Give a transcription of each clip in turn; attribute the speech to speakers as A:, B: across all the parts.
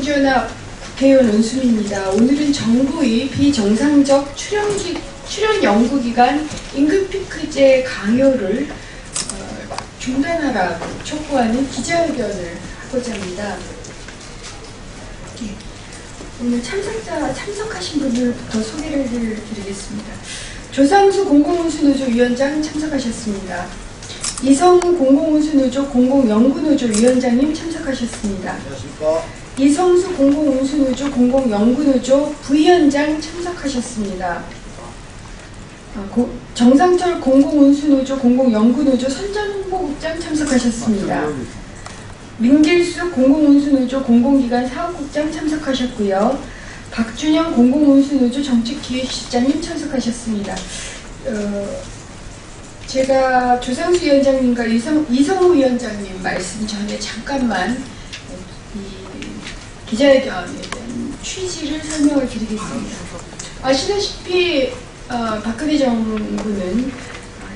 A: 민주연합 국회의원 원순입니다. 오늘은 정부의 비정상적 출연 연구기관 임금피크제 강요를 중단하라고 촉구하는 기자회견을 하고자 합니다. 오늘 참석하신 분들부터 소개를 드리겠습니다. 조상수 공공운수노조 위원장 참석하셨습니다. 이성우 공공운수노조 공공연구노조 위원장님 참석하셨습니다.
B: 안녕하십니까.
A: 이성수 공공운수노조 공공연구노조 부위원장 참석하셨습니다. 정상철 공공운수노조 공공연구노조 선전홍보국장 참석하셨습니다. 민길수 공공운수노조 공공기관 사업국장 참석하셨고요. 박준영 공공운수노조 정책기획실장님 참석하셨습니다. 제가 조상수 위원장님과 이성우 위원장님 말씀 전에 잠깐만 이 기자회견에 대한 취지를 설명을 드리겠습니다. 아시다시피 박근혜 정부는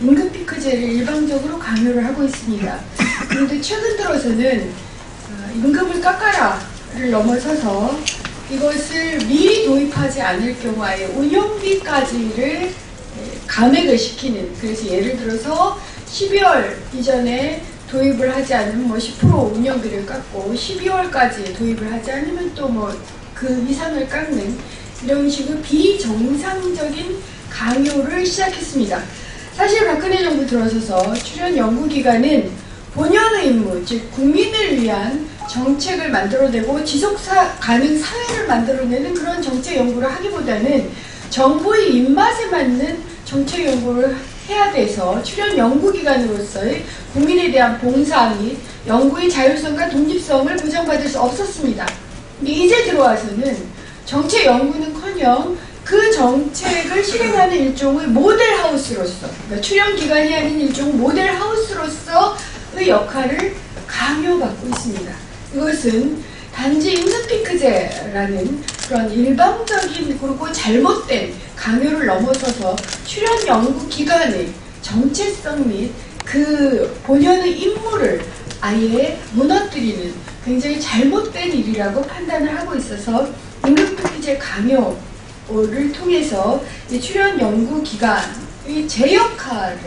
A: 임금피크제를 일방적으로 강요를 하고 있습니다. 그런데 최근 들어서는 임금을 깎아라를 넘어서서 이것을 미리 도입하지 않을 경우에 운영비까지를 감액을 시키는, 그래서 예를 들어서 12월 이전에 도입을 하지 않으면 10% 운영비를 깎고 12월까지 도입을 하지 않으면 또 그 이상을 깎는 이런 식의 비정상적인 강요를 시작했습니다. 사실 박근혜 정부 들어서서 출연 연구기관은 본연의 임무, 즉 국민을 위한 정책을 만들어내고 지속 가능 사회를 만들어내는 그런 정책 연구를 하기보다는 정부의 입맛에 맞는 정책 연구를 해야 돼서 출연 연구기관으로서의 국민에 대한 봉사 및 연구의 자율성과 독립성을 보장받을 수 없었습니다. 근데 이제 들어와서는 정책 연구는커녕 그 정책을 실행하는 일종의 모델하우스로서, 그러니까 출연기관이 아닌 일종의 모델하우스로서의 역할을 강요받고 있습니다. 이것은 단지 임금피크제라는 그런 일방적인 그리고 잘못된 강요를 넘어서서 출연 연구기관의 정체성 및 그 본연의 임무를 아예 무너뜨리는 굉장히 잘못된 일이라고 판단을 하고 있어서 임금피크제 강요를 통해서 이 출연 연구기관의 제 역할을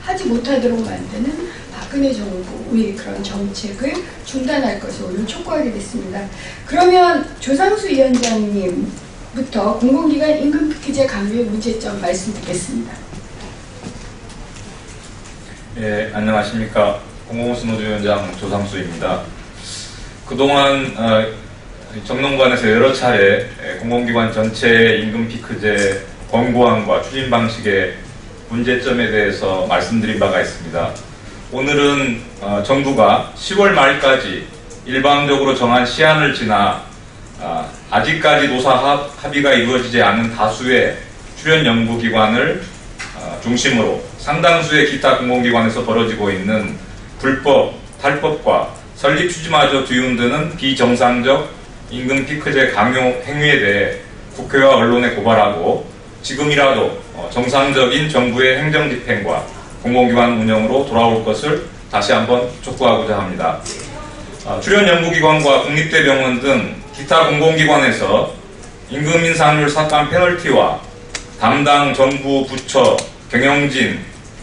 A: 하지 못하도록 만드는 박근혜 정부의 그런 정책을 중단할 것을 오늘 촉구하게 됐습니다. 그러면 조상수 위원장님부터 공공기관 임금피크제 강요의 문제점 말씀 듣겠습니다.
C: 예, 안녕하십니까. 공공운수노조 위원장 조상수입니다. 그동안 정론관에서 여러 차례 공공기관 전체 임금피크제 권고안과 추진 방식의 문제점에 대해서 말씀드린 바가 있습니다. 오늘은 정부가 10월 말까지 일방적으로 정한 시한을 지나 아직까지 노사 합의가 이루어지지 않은 다수의 출연 연구기관을 중심으로 상당수의 기타 공공기관에서 벌어지고 있는 불법, 탈법과 설립 취지마저 뒤흔드는 비정상적 임금피크제 강요 행위에 대해 국회와 언론에 고발하고 지금이라도 정상적인 정부의 행정집행과 공공기관 운영으로 돌아올 것을 다시 한번 촉구하고자 합니다. 출연연구기관과 국립대병원 등 기타 공공기관에서 임금 인상률 삭감 페널티와 담당 정부 부처, 경영진,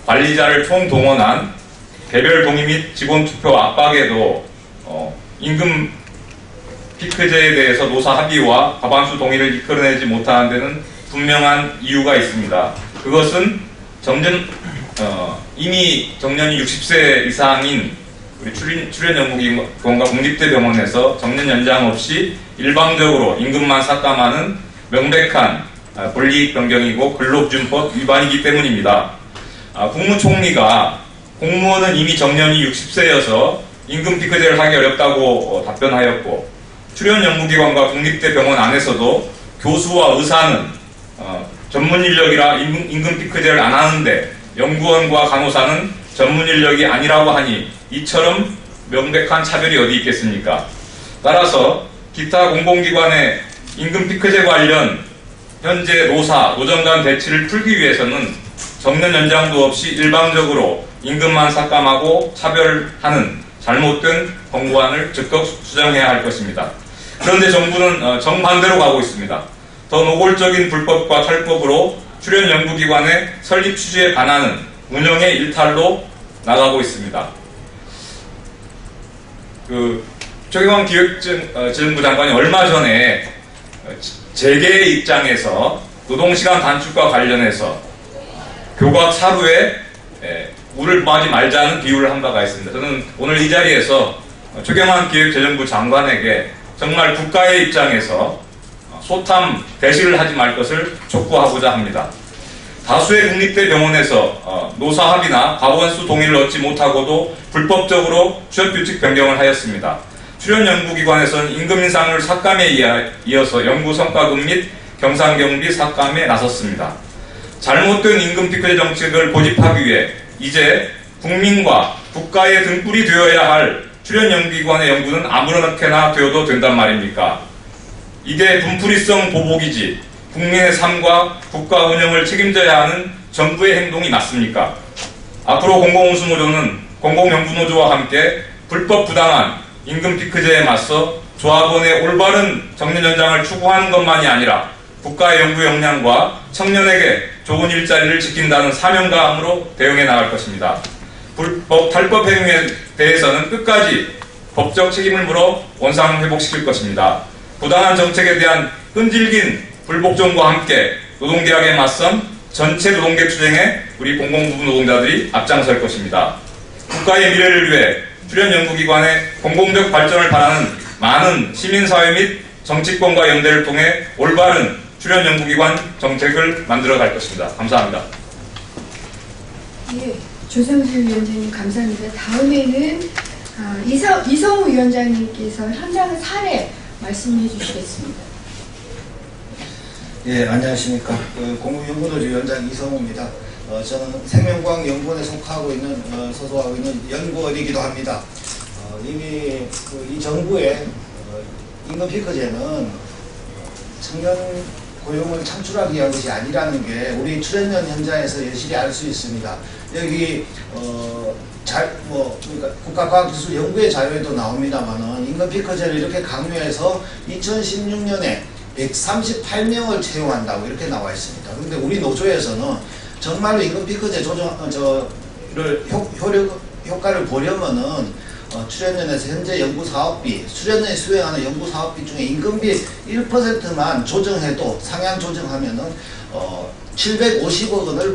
C: 관리자를 총동원한 개별 동의 및 직원 투표 압박에도 임금 피크제에 대해서 노사 합의와 과반수 동의를 이끌어내지 못하는 데는 분명한 이유가 있습니다. 그것은 이미 정년이 60세 이상인 우리 출연연구기관과 국립대병원에서 정년 연장 없이 일방적으로 임금만 삭감하는 명백한 권리이익 변경이고 근로기준법 위반이기 때문입니다. 국무총리가 공무원은 이미 정년이 60세여서 임금 피크제를 하기 어렵다고 답변하였고, 출연연구기관과 국립대병원 안에서도 교수와 의사는 전문 인력이라 임금 피크제를 안 하는데 연구원과 간호사는 전문 인력이 아니라고 하니 이처럼 명백한 차별이 어디 있겠습니까? 따라서 기타 공공기관의 임금 피크제 관련 현재 노정 간 대치를 풀기 위해서는 정년 연장도 없이 일방적으로 임금만 삭감하고 차별하는 잘못된 권고안을 즉각 수정해야 할 것입니다. 그런데 정부는 정반대로 가고 있습니다. 더 노골적인 불법과 탈법으로 출연 연구기관의 설립 취지에 반하는 운영의 일탈로 나가고 있습니다. 최경환 기획재정부 장관이 얼마 전에 재계의 입장에서 노동시간 단축과 관련해서 교각 사루에 물을 마지 말자는 비유를 한 바가 있습니다. 저는 오늘 이 자리에서 최경환 기획재정부 장관에게 정말 국가의 입장에서 소탐 대시를 하지 말 것을 촉구하고자 합니다. 다수의 국립대 병원에서 노사합의나 과반수 동의를 얻지 못하고도 불법적으로 취업규칙 변경을 하였습니다. 출연연구기관에서는 임금 인상을 삭감에 이어서 연구 성과급 및 경상경비 삭감에 나섰습니다. 잘못된 임금 피크제 정책을 고집하기 위해 이제 국민과 국가의 등불이 되어야 할 출연연구기관의 연구는 아무렇게나 되어도 된단 말입니까? 이게 분풀이성 보복이지 국민의 삶과 국가 운영을 책임져야 하는 정부의 행동이 맞습니까? 앞으로 공공운수노조는 공공연구노조와 함께 불법 부당한 임금 피크제에 맞서 조합원의 올바른 정년 연장을 추구하는 것만이 아니라 국가의 연구 역량과 청년에게 좋은 일자리를 지킨다는 사명감으로 대응해 나갈 것입니다. 불법 탈법 행위에 대해서는 끝까지 법적 책임을 물어 원상 회복시킬 것입니다. 부당한 정책에 대한 끈질긴 불복종과 함께 노동계약에 맞선 전체 노동계 투쟁에 우리 공공부문 노동자들이 앞장설 것입니다. 국가의 미래를 위해 출연연구기관의 공공적 발전을 바라는 많은 시민사회 및 정치권과 연대를 통해 올바른 출연연구기관 정책을 만들어갈 것입니다. 감사합니다.
A: 예, 조성실 위원장님 감사합니다. 다음에는 이성우 위원장님께서 현장 사례 말씀해 주시겠습니다.
B: 예, 안녕하십니까. 공공연구노조 위원장 이성우입니다. 저는 생명과학연구원에 속하고 있는, 소속하고 있는 연구원이기도 합니다. 이미 이 정부의 임금 피크제는 청년 고용을 창출하기 위한 것이 아니라는 게 우리 출연연 현장에서 여실히 알 수 있습니다. 여기 그러니까 국가과학기술연구의 자료에도 나옵니다만은 임금 피크제를 이렇게 강요해서 2016년에 138명을 채용한다고 이렇게 나와 있습니다. 그런데 우리 노조에서는 정말로 임금 피크제 효과를 보려면은 출연연에서 현재 연구사업비, 출연연이 수행하는 연구사업비 중에 임금비 1%만 조정해도 상향 조정하면은 750억 원을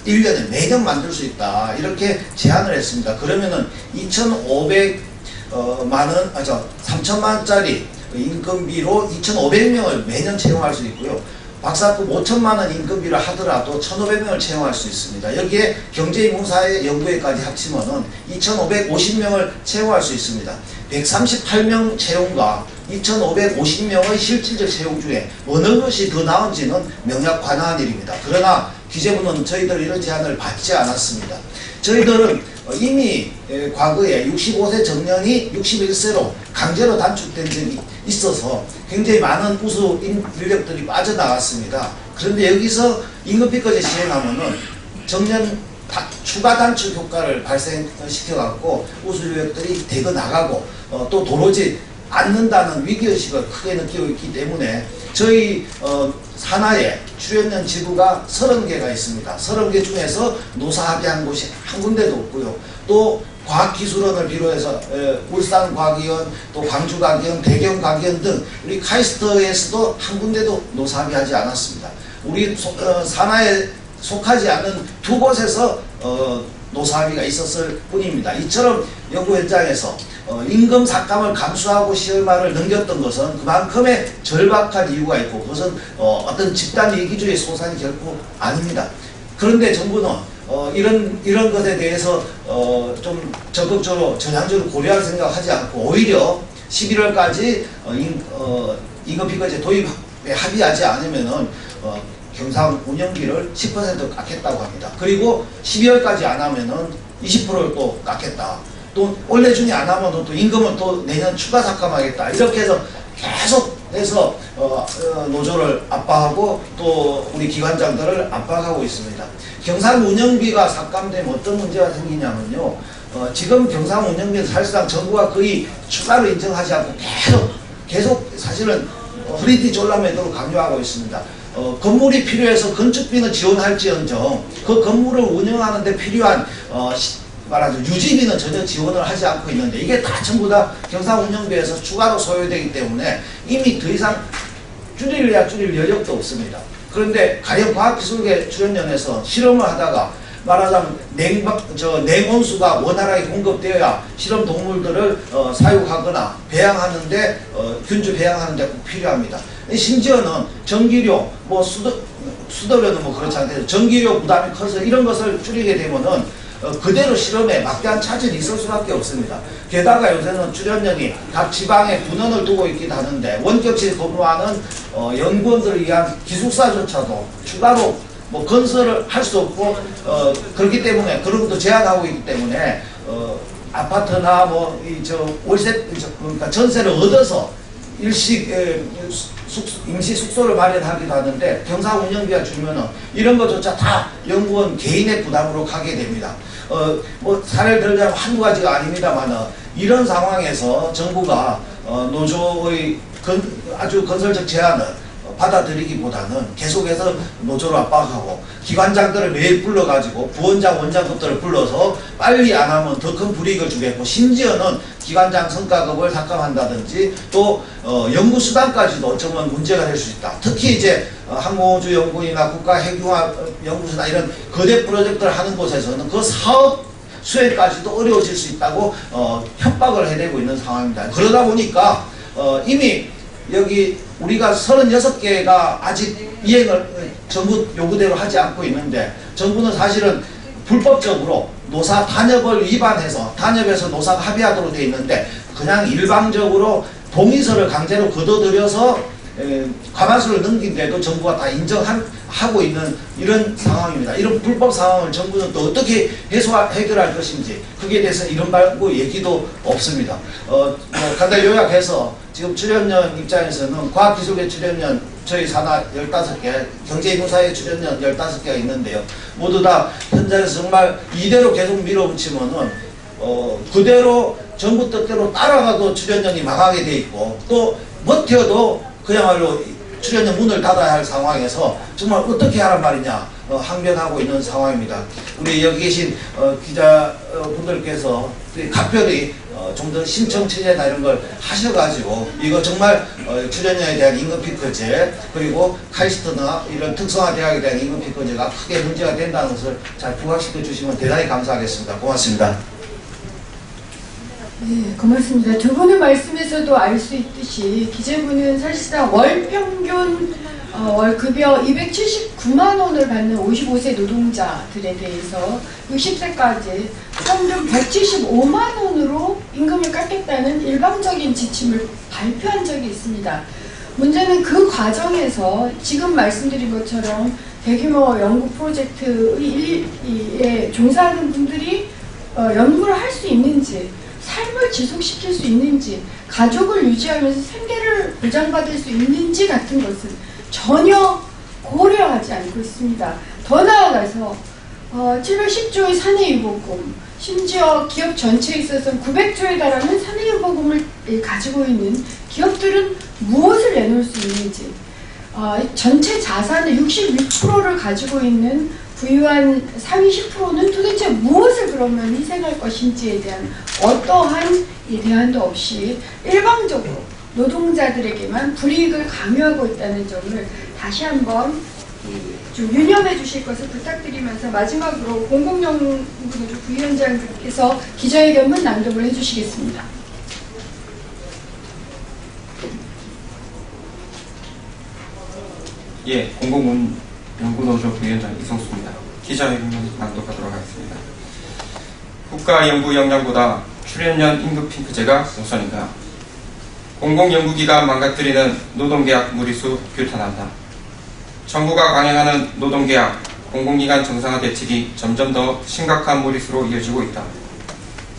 B: 1년에 매년 만들 수 있다 이렇게 제안을 했습니다. 그러면은 3천만 원짜리 임금비로 2,500명을 매년 채용할 수 있고요. 박사급 5천만 원 임금비를 하더라도 1,500명을 채용할 수 있습니다. 여기에 경제인문사회 연구회까지 합치면은 2,550명을 채용할 수 있습니다. 138명 채용과 2,550명의 실질적 채용 중에 어느 것이 더 나은지는 명약 관화한 일입니다. 그러나 기재부는 저희들 이런 제안을 받지 않았습니다. 저희들은 이미 과거에 65세 정년이 61세로 강제로 단축된 적이 있어서 굉장히 많은 우수 인력들이 빠져나갔습니다. 그런데 여기서 임금 피크제 시행하면은 정년 추가 단축 효과를 발생시켜갖고 우수 인력들이 대거 나가고 또 도로지 않는다는 위기의식을 크게 느끼고 있기 때문에 저희 산하에 출연연 지부가 30개가 있습니다. 30개 중에서 노사합의한 곳이 한 군데도 없고요. 또 과학기술원을 비롯해서 울산과기원, 또 광주과기원, 대경과기원 등 우리 카이스트에서도 한 군데도 노사합의하지 않았습니다. 우리 산하에 속하지 않은 두 곳에서 노사합의가 있었을 뿐입니다. 이처럼 연구 현장에서 임금 삭감을 감수하고 시험화를 넘겼던 것은 그만큼의 절박한 이유가 있고 그것은 어떤 집단 이기주의 소산이 결코 아닙니다. 그런데 정부는 이런 것에 대해서 좀 적극적으로 전향적으로 고려할 생각하지 않고 오히려 11월까지 임금 피크제 도입에 합의하지 않으면은 경상 운영비를 10% 깎겠다고 합니다. 그리고 12월까지 안 하면은 20%를 또 깎겠다. 또 올해 중에 안 하면 또 임금을 또 내년 추가 삭감하겠다. 이렇게 해서 계속 해서 노조를 압박하고 또 우리 기관장들을 압박하고 있습니다. 경상 운영비가 삭감되면 어떤 문제가 생기냐면요. 지금 경상 운영비는 사실상 정부가 거의 추가로 인정하지 않고 계속 사실은 허리띠 졸라매도록 강조하고 있습니다. 건물이 필요해서 건축비는 지원할지언정 그 건물을 운영하는 데 필요한 말하자면 유지비는 전혀 지원을 하지 않고 있는데 이게 다 전부 다 경사운영비에서 추가로 소요되기 때문에 이미 더 이상 줄일 여력도 없습니다. 그런데 가령 과학기술계 출연연에서 실험을 하다가 말하자면 냉온수가 원활하게 공급되어야 실험 동물들을 사육하거나 배양하는데 균주 배양하는데 꼭 필요합니다. 심지어는 전기료, 뭐 수도료는 뭐 그렇지 않겠죠. 전기료 부담이 커서 이런 것을 줄이게 되면은 그대로 실험에 막대한 차질이 있을 수밖에 없습니다. 게다가 요새는 출연연이 각 지방에 분원을 두고 있기도 하는데 원격실 근무하는 연구원들을 위한 기숙사조차도 추가로 뭐 건설을 할 수 없고 그렇기 때문에 그런 것도 제한하고 있기 때문에 아파트나 뭐 월세 그러니까 전세를 얻어서 일식 임시 숙소를 마련하기도 하는데 경사 운영비가 줄면은 이런 것조차 다 연구원 개인의 부담으로 가게 됩니다. 뭐 사례를 들자면 한두 가지가 아닙니다만은 이런 상황에서 정부가 노조의 아주 건설적 제안을 받아들이기보다는 계속해서 노조를 압박하고 기관장들을 매일 불러가지고 부원장, 원장급들을 불러서 빨리 안 하면 더 큰 불이익을 주겠고 심지어는 기관장 성과급을 삭감한다든지 또 연구수단까지도 어쩌면 문제가 될 수 있다. 특히 이제 항공우주연구원이나 국가핵융합연구소나 이런 거대 프로젝트를 하는 곳에서는 그 사업 수행까지도 어려워질 수 있다고 협박을 해대고 있는 상황입니다. 그러다 보니까 이미 여기 우리가 36개가 아직 이행을 정부 요구대로 하지 않고 있는데 정부는 사실은 불법적으로 노사 단협을 위반해서 단협에서 노사가 합의하도록 되어 있는데 그냥 일방적으로 동의서를 강제로 걷어들여서 과반수를 넘긴데도 정부가 다 인정하고 있는 이런 상황입니다. 이런 불법 상황을 정부는 또 어떻게 해결할 것인지 그게 대해서 이런 말고 얘기도 없습니다. 간단히 요약해서 지금 출연연 입장에서는 과학기술계 출연연 저희 산하 15개, 경제인문사회 출연연 15개가 있는데요. 모두 다 현장에서 정말 이대로 계속 밀어붙이면은 그대로 정부 뜻대로 따라가도 출연연이 망하게 돼 있고 또 버텨도 그야말로 출연연 문을 닫아야 할 상황에서 정말 어떻게 하란 말이냐 항변하고 있는 상황입니다. 우리 여기 계신 기자분들께서 각별히 좀 더 신청 취재나 이런 걸 하셔가지고 이거 정말 출연연에 대한 임금 피크제 그리고 카이스트나 이런 특성화 대학에 대한 임금 피크제가 크게 문제가 된다는 것을 잘 부각시켜 주시면 대단히 감사하겠습니다. 고맙습니다.
A: 네, 고맙습니다. 두 분의 말씀에서도 알 수 있듯이 기재부는 사실상 월 평균 월 급여 279만 원을 받는 55세 노동자들에 대해서 60세까지 평균 175만 원으로 임금을 깎겠다는 일방적인 지침을 발표한 적이 있습니다. 문제는 그 과정에서 지금 말씀드린 것처럼 대규모 연구 프로젝트에 종사하는 분들이 연구를 할 수 있는지 삶을 지속시킬 수 있는지 가족을 유지하면서 생계를 보장받을 수 있는지 같은 것은 전혀 고려하지 않고 있습니다. 더 나아가서 710조의 사내유보금 심지어 기업 전체에 있어서 900조에 달하는 사내유보금을 가지고 있는 기업들은 무엇을 내놓을 수 있는지 전체 자산의 66%를 가지고 있는 부유한 상위 10%는 도대체 무엇을 그러면 희생할 것인지에 대한 어떠한 대안도 없이 일방적으로 노동자들에게만 불이익을 강요하고 있다는 점을 다시 한번 좀 유념해 주실 것을 부탁드리면서 마지막으로 공공연구노조 부위원장님께서 기자회견문 낭독을 해주시겠습니다.
D: 예, 공공연구노조 부위원장 이성수입니다. 기자회견문 낭독하도록 하겠습니다. 국가연구역량보다 출연연 임금 핑크제가 우선인가? 공공연구기관 망가뜨리는 노동계약 무리수 규탄한다. 정부가 강행하는 노동계약, 공공기관 정상화 대책이 점점 더 심각한 무리수로 이어지고 있다.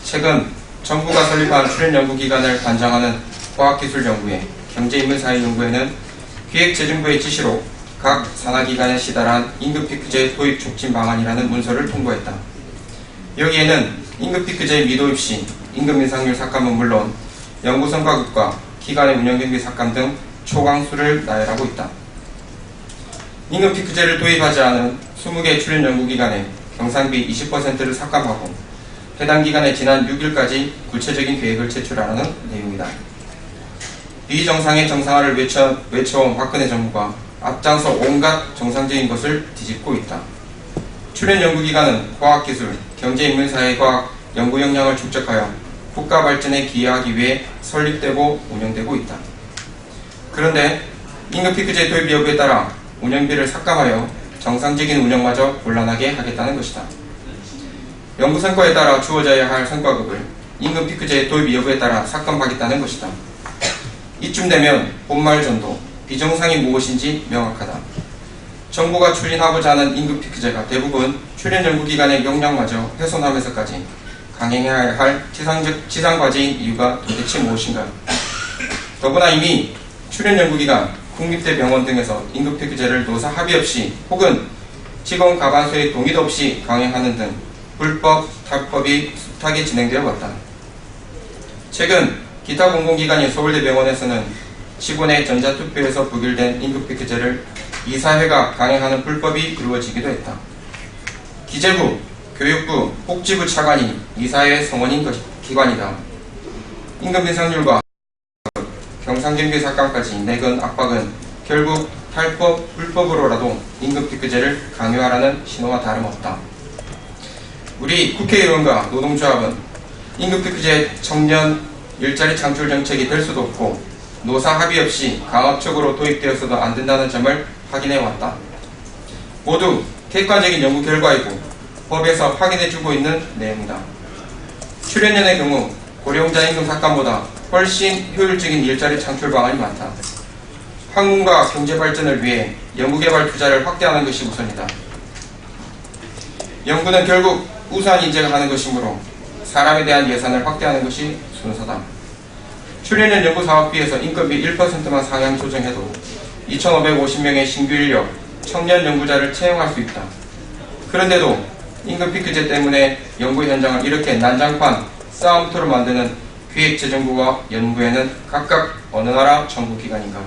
D: 최근 정부가 설립한 출연연구기관을 관장하는 과학기술연구회, 경제인문사회연구회는 기획재정부의 지시로 각 산하기관에 시달한 임금피크제 도입 촉진 방안이라는 문서를 통보했다. 여기에는 임금피크제 미도입 시 임금 인상률 삭감은 물론 연구성과급과 기관의 운영경비 삭감 등 초강수를 나열하고 있다. 임금 피크제를 도입하지 않은 20개 출연 연구기관에 경상비 20%를 삭감하고 해당 기간에 지난 6일까지 구체적인 계획을 제출하라는 내용이다. 비정상의 정상화를 외쳐온 박근혜 정부가 앞장서 온갖 정상적인 것을 뒤집고 있다. 출연 연구기관은 과학기술, 경제인문사회과학 연구 역량을 축적하여 국가 발전에 기여하기 위해 설립되고 운영되고 있다. 그런데 임금 피크제 도입 여부에 따라 운영비를 삭감하여 정상적인 운영마저 곤란하게 하겠다는 것이다. 연구 성과에 따라 주어져야 할 성과급을 임금 피크제 도입 여부에 따라 삭감하겠다는 것이다. 이쯤 되면 본말 전도, 비정상이 무엇인지 명확하다. 정부가 추진하고자 하는 임금 피크제가 대부분 출연 연구기관의 역량마저 훼손하면서까지 강행해야 할 지상과제인 이유가 도대체 무엇인가? 더구나 이미 출연 연구기관, 국립대 병원 등에서 임금 피크제를 노사 합의 없이 혹은 직원 가반수의 동의도 없이 강행하는 등 불법, 탈법이 숱하게 진행되어 왔다. 최근 기타 공공기관인 서울대병원에서는 직원의 전자투표에서 부결된 임금 피크제를 이사회가 강행하는 불법이 이루어지기도 했다. 기재부, 교육부, 복지부 차관이 이사회 성원인 기관이다. 임금 인상률과 경상경비 삭감까지 내건 압박은 결국 탈법, 불법으로라도 임금 피크제를 강요하라는 신호와 다름없다. 우리 국회의원과 노동조합은 임금 피크제 청년 일자리 창출 정책이 될 수도 없고 노사 합의 없이 강압적으로 도입되어서도 안 된다는 점을 확인해 왔다. 모두 객관적인 연구 결과이고 법에서 확인해주고 있는 내용이다. 출연연의 경우 고령자 임금 삭감보다 훨씬 효율적인 일자리 창출 방안이 많다. 학문과 경제 발전을 위해 연구개발 투자를 확대하는 것이 우선이다. 연구는 결국 우수한 인재가 하는 것이므로 사람에 대한 예산을 확대하는 것이 순서다. 출연연 연구사업비에서 인건비 1%만 상향 조정해도 2,550명의 신규 인력, 청년 연구자를 채용할 수 있다. 그런데도 임금 피크제 때문에 연구 현장을 이렇게 난장판, 싸움터로 만드는 기획재정부와 연구에는 각각 어느 나라 정부기관인가?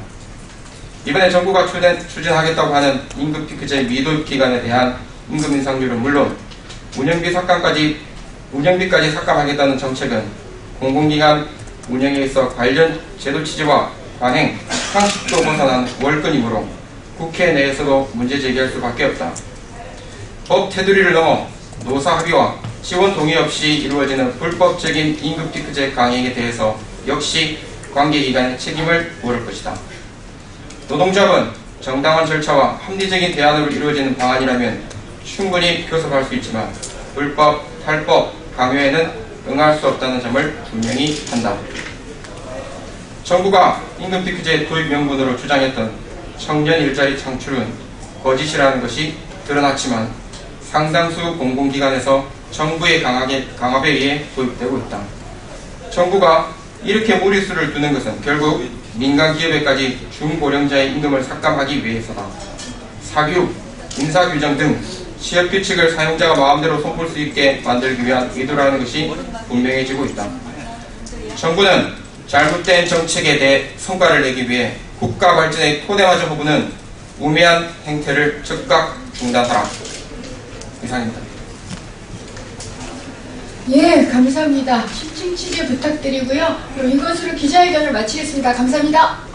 D: 이번에 정부가 추진하겠다고 하는 임금 피크제 미도입 기간에 대한 임금 인상률은 물론 운영비까지 삭감하겠다는 정책은 공공기관 운영에 있어 관련 제도 취지와 관행, 상식도 벗어난 월권이므로 국회 내에서도 문제 제기할 수밖에 없다. 법 테두리를 넘어 노사 합의와 지원 동의 없이 이루어지는 불법적인 임금 피크제 강행에 대해서 역시 관계기관의 책임을 물을 것이다. 노동조합은 정당한 절차와 합리적인 대안으로 이루어지는 방안이라면 충분히 교섭할 수 있지만 불법, 탈법, 강요에는 응할 수 없다는 점을 분명히 한다. 정부가 임금 피크제 도입 명분으로 주장했던 청년 일자리 창출은 거짓이라는 것이 드러났지만 상당수 공공기관에서 정부의 강압에 의해 도입되고 있다. 정부가 이렇게 무리수를 두는 것은 결국 민간 기업에까지 중고령자의 임금을 삭감하기 위해서다. 사교육, 인사규정 등 취업규칙을 사용자가 마음대로 손볼 수 있게 만들기 위한 의도라는 것이 분명해지고 있다. 정부는 잘못된 정책에 대해 성과를 내기 위해 국가 발전의 토대마저 허구는 우매한 행태를 즉각 중단하라. 이상입니다.
A: 예, 감사합니다. 심층 취재 부탁드리고요. 그럼 이것으로 기자회견을 마치겠습니다. 감사합니다.